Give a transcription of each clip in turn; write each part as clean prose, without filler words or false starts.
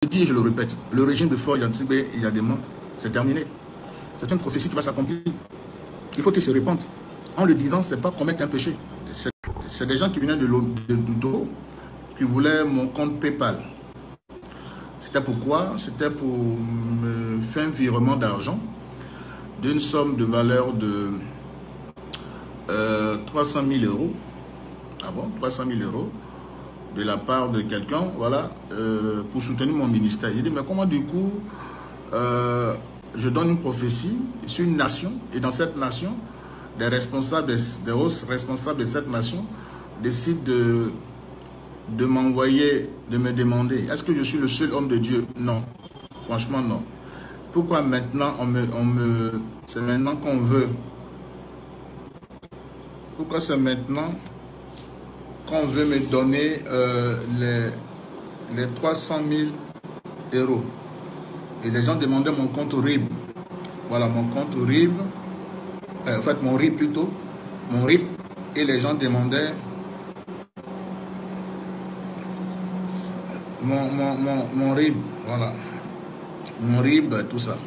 dis et je le répète, le régime de Faure Gnassingbé il y a des mois, c'est terminé. C'est une prophétie qui va s'accomplir. Il faut qu'ils se répandent. En le disant, c'est pas commettre un péché. C'est des gens qui venaient de Dodo, qui voulaient mon compte PayPal. C'était pourquoi? C'était pour me faire un virement d'argent d'une somme de valeur de 300 000 euros. Ah bon, 300 000 euros de la part de quelqu'un, voilà, pour soutenir mon ministère. Il dit, mais comment du coup, je donne une prophétie sur une nation, et dans cette nation, des responsables, des hauts responsables de cette nation décident de m'envoyer, de me demander, est-ce que je suis le seul homme de Dieu? Non, franchement non. Pourquoi maintenant c'est maintenant qu'on veut? Pourquoi c'est maintenant qu'on veut me donner les 300 000 euros? Et les gens demandaient mon compte RIB. Voilà, mon compte RIB. En fait, mon RIB plutôt. Mon RIB. Et les gens demandaient mon RIB. Voilà. Mon RIB, tout ça.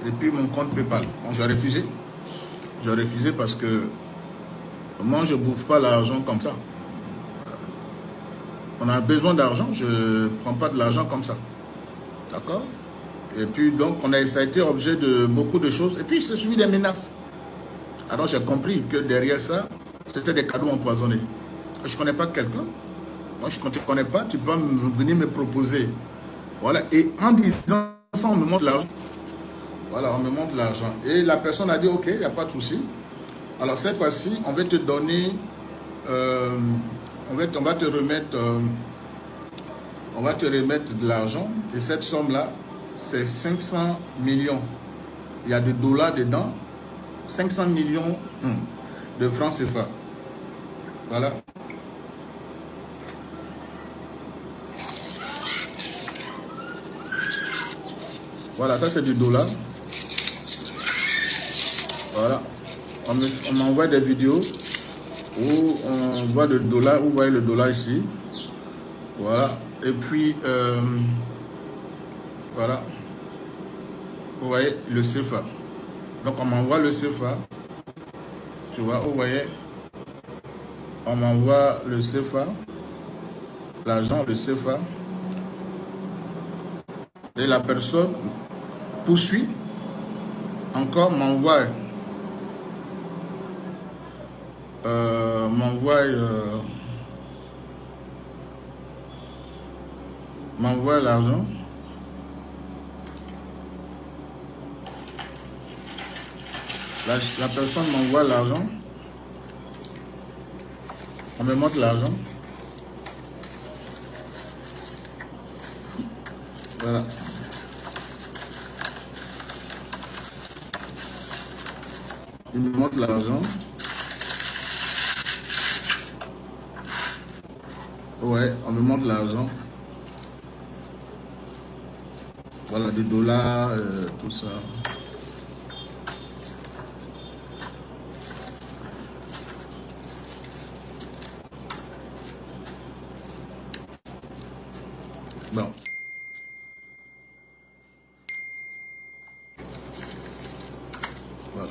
Et puis mon compte PayPal. Bon, j'ai refusé. J'ai refusé parce que moi, je ne bouffe pas l'argent comme ça. On a besoin d'argent, je ne prends pas de l'argent comme ça. D'accord? Et puis, donc, ça a été objet de beaucoup de choses. Et puis, c'est suivi des menaces. Alors, j'ai compris que derrière ça, c'était des cadeaux empoisonnés. Je ne connais pas quelqu'un. Moi, je ne te connais pas, tu peux venir me proposer. Voilà. Et en disant ça, on me montre l'argent. Voilà, on me montre l'argent. Et la personne a dit, OK, il n'y a pas de souci. Alors, cette fois-ci, on va te donner... on va te remettre de l'argent. Et cette somme-là, c'est 500 millions. Il y a des dollars dedans. 500 millions de francs CFA. Voilà. Voilà, ça c'est du dollar. Voilà. On m'envoie des vidéos où on voit le dollar. Vous voyez le dollar ici. Voilà. Et puis, voilà. Vous voyez le CFA. Donc, on m'envoie le CFA. Tu vois, vous voyez. On m'envoie le CFA. L'argent, le CFA. Et la personne poursuit. Encore m'envoie. M'envoie l'argent. La personne m'envoie l'argent. On me montre l'argent. Voilà. Il me montre l'argent. Ouais, on me montre l'argent. Voilà, des dollars, tout ça. Bon. Voilà.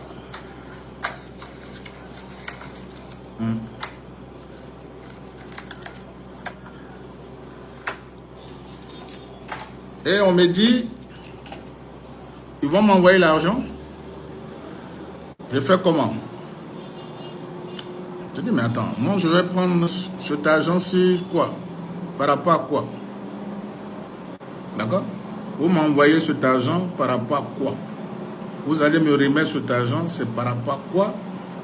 Et on me dit, ils vont m'envoyer l'argent. Je fais comment? Je dis, mais attends, moi je vais prendre cet argent sur quoi? Par rapport à quoi? D'accord? Vous m'envoyez cet argent par rapport à quoi? Vous allez me remettre cet argent, c'est par rapport à quoi?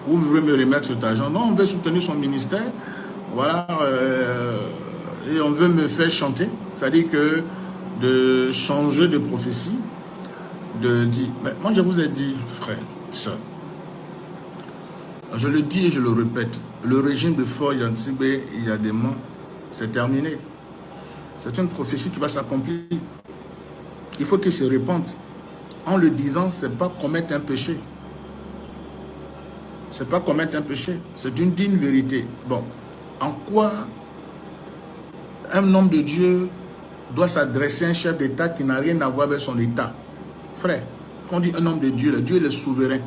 Vous voulez me remettre cet argent? Non, on veut soutenir son ministère. Voilà. Et on veut me faire chanter. C'est-à-dire que de changer de prophétie, de dire... Mais moi, je vous ai dit, frère, soeur, je le dis et je le répète, le régime de Faure Gnassingbé, il y a des mois, c'est terminé. C'est une prophétie qui va s'accomplir. Il faut qu'il se répande. En le disant, c'est pas commettre un péché. C'est pas commettre un péché. C'est une digne vérité. Bon, en quoi un homme de Dieu doit s'adresser à un chef d'État qui n'a rien à voir avec son État. Frère, quand on dit un homme de Dieu, là, Dieu est le souverain.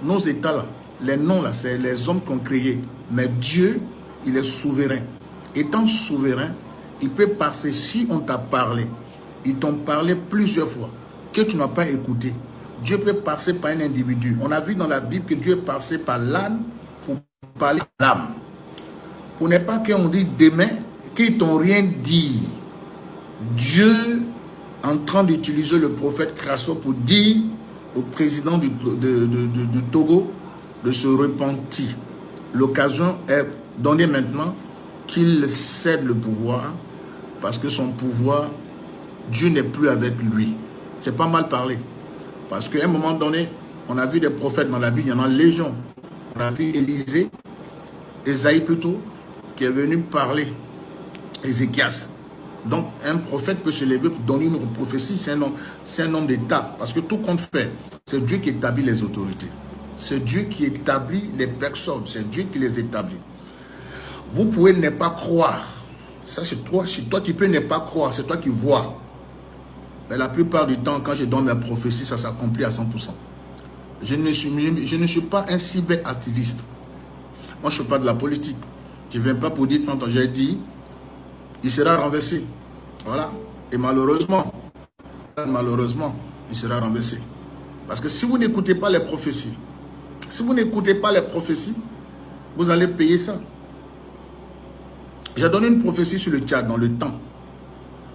Nos États, là, les noms, là, c'est les hommes qui ont créé. Mais Dieu, il est souverain. Étant souverain, il peut passer, si on t'a parlé, ils t'ont parlé plusieurs fois, que tu n'as pas écouté. Dieu peut passer par un individu. On a vu dans la Bible que Dieu est passé par l'âne pour parler à l'âme. Pour ne pas qu'on dise demain qu'ils t'ont rien dit. Dieu en train d'utiliser le prophète Crasso pour dire au président du Togo de se repentir. L'occasion est donnée maintenant qu'il cède le pouvoir parce que son pouvoir, Dieu n'est plus avec lui. C'est pas mal parlé. Parce qu'à un moment donné, on a vu des prophètes dans la Bible, il y en a légion. On a vu Ésaïe plutôt, qui est venu parler, Ézéchias. Donc, un prophète peut se lever pour donner une prophétie, c'est un homme d'État. Parce que tout compte fait, c'est Dieu qui établit les autorités. C'est Dieu qui établit les personnes, c'est Dieu qui les établit. Vous pouvez ne pas croire. Ça, c'est toi qui peux ne pas croire, c'est toi qui vois. Mais la plupart du temps, quand je donne la prophétie, ça s'accomplit à 100%. Je ne suis pas un cyberactiviste. Moi, je ne fais pas de la politique. Je ne viens pas pour dire, quand j'ai dit, il sera renversé. Voilà. Et malheureusement, il sera renversé. Parce que si vous n'écoutez pas les prophéties, vous allez payer ça. J'ai donné une prophétie sur le Tchad dans le temps.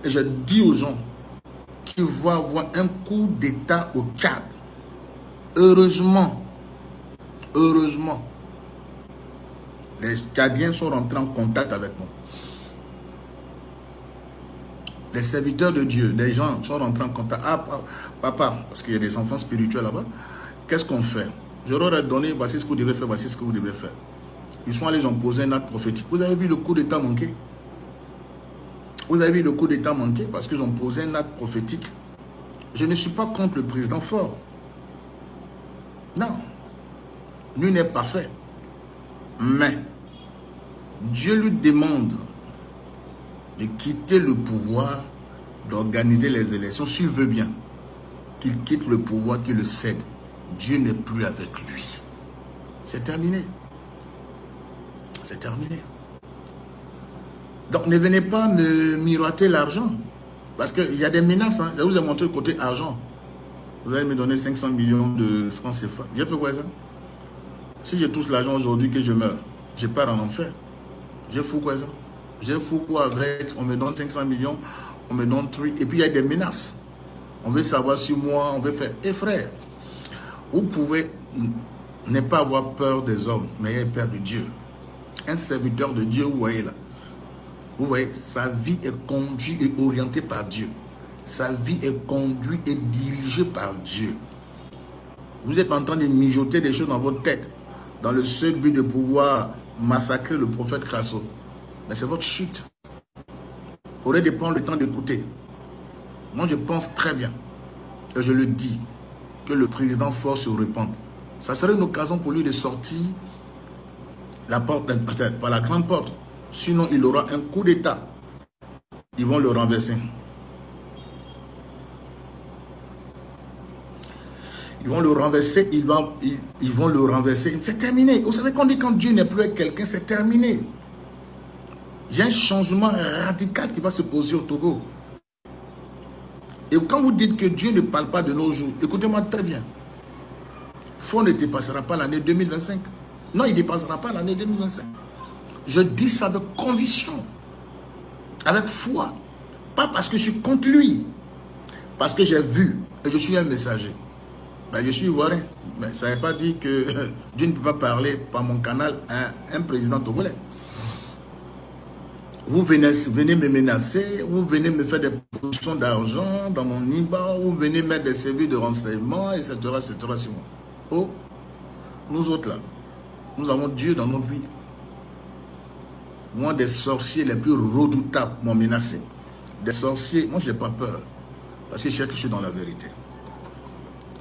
Et j'ai dit aux gens qu'il va y avoir un coup d'État au Tchad. Heureusement, les Tchadiens sont rentrés en contact avec nous. Les serviteurs de Dieu, des gens sont rentrés en contact. Ah, papa, parce qu'il y a des enfants spirituels là-bas. Qu'est-ce qu'on fait? Je leur ai donné, voici ce que vous devez faire, voici ce que vous devez faire. Ils sont allés, ils ont posé un acte prophétique. Vous avez vu le coup d'État manqué? Vous avez vu le coup d'État manqué parce qu'ils ont posé un acte prophétique. Je ne suis pas contre le président fort. Non. Lui n'est pas fait. Mais Dieu lui demande de quitter le pouvoir, d'organiser les élections, s'il veut bien. Qu'il quitte le pouvoir, qu'il le cède. Dieu n'est plus avec lui. C'est terminé. C'est terminé. Donc ne venez pas me miroiter l'argent. Parce qu'il y a des menaces. Hein. Je vous ai montré le côté argent. Vous allez me donner 500 millions de francs CFA. J'ai fait quoi ça? Si je touche l'argent aujourd'hui que je meurs, je pars en enfer. Je fous quoi ça? Je fous quoi avec? On me donne 500 millions, on me donne truc. Et puis il y a des menaces. On veut savoir si moi, on veut faire. Eh frère, vous pouvez ne pas avoir peur des hommes, mais ayez peur de Dieu. Un serviteur de Dieu, vous voyez là. Vous voyez, sa vie est conduite et orientée par Dieu. Sa vie est conduite et dirigée par Dieu. Vous êtes en train de mijoter des choses dans votre tête, dans le seul but de pouvoir massacrer le prophète Crasso. Mais c'est votre chute. Au lieu de prendre le temps d'écouter. Moi, je pense très bien, et je le dis, que le président fort se repente. Ça serait une occasion pour lui de sortir la porte, par la grande porte. Sinon, il aura un coup d'État. Ils vont le renverser. Ils vont le renverser, ils vont le renverser. C'est terminé. Vous savez qu'on dit quand Dieu n'est plus avec quelqu'un, c'est terminé. Il y a un changement radical qui va se poser au Togo. Et quand vous dites que Dieu ne parle pas de nos jours, écoutez-moi très bien. Fond ne dépassera pas l'année 2025. Non, il ne dépassera pas l'année 2025. Je dis ça avec conviction, avec foi. Pas parce que je suis contre lui, parce que j'ai vu et je suis un messager. Ben, je suis ivoirien, mais ça ne veut pas dire que Dieu ne peut pas parler par mon canal à un président togolais. Vous venez me menacer, vous venez me faire des propositions d'argent dans mon IBA, vous venez mettre des services de renseignement, etc. sur moi. Oh, nous autres là, nous avons Dieu dans notre vie. Moi, des sorciers les plus redoutables m'ont menacé. Des sorciers, moi je n'ai pas peur. Parce que je sais que je suis dans la vérité.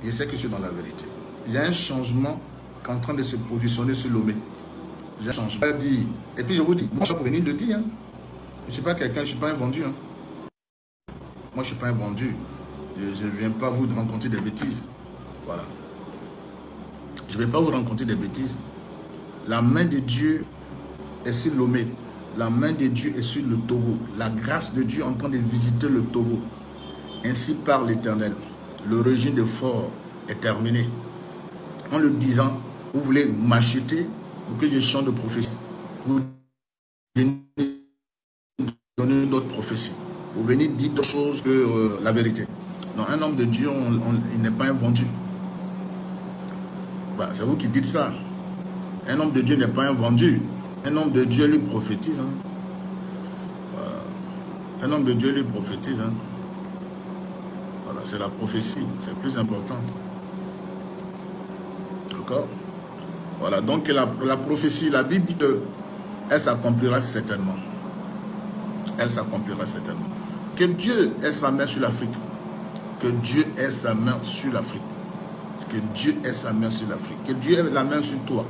Je sais que je suis dans la vérité. Il y a un changement qui est en train de se positionner sur Lomé. J'ai un changement. Et puis je vous dis, moi je peux venir de dire. Hein. Je ne suis pas quelqu'un, je ne suis pas un vendu. Hein. Moi, je ne suis pas un vendu. Je ne viens pas vous rencontrer des bêtises. Voilà. Je ne vais pas vous rencontrer des bêtises. La main de Dieu est sur Lomé. La main de Dieu est sur le Togo. La grâce de Dieu est en train de visiter le Togo. Ainsi parle l'Éternel. Le régime de fort est terminé. En le disant, vous voulez m'acheter pour que je chante de prophétie. Vous venez donner d'autres prophéties. Vous venez dire d'autres choses que la vérité. Non, un homme de Dieu, il n'est pas un vendu. Bah, c'est vous qui dites ça. Un homme de Dieu n'est pas un vendu. Un homme de Dieu lui prophétise. Hein. Un homme de Dieu lui prophétise. Hein. Voilà, c'est la prophétie. C'est plus important. D'accord? Voilà, donc la prophétie, la Bible dit qu'elle s'accomplira certainement. Elle s'accomplira certainement. Que Dieu ait sa main sur l'Afrique. Que Dieu ait sa main sur l'Afrique. Que Dieu ait sa main sur l'Afrique. Que Dieu ait la main sur toi.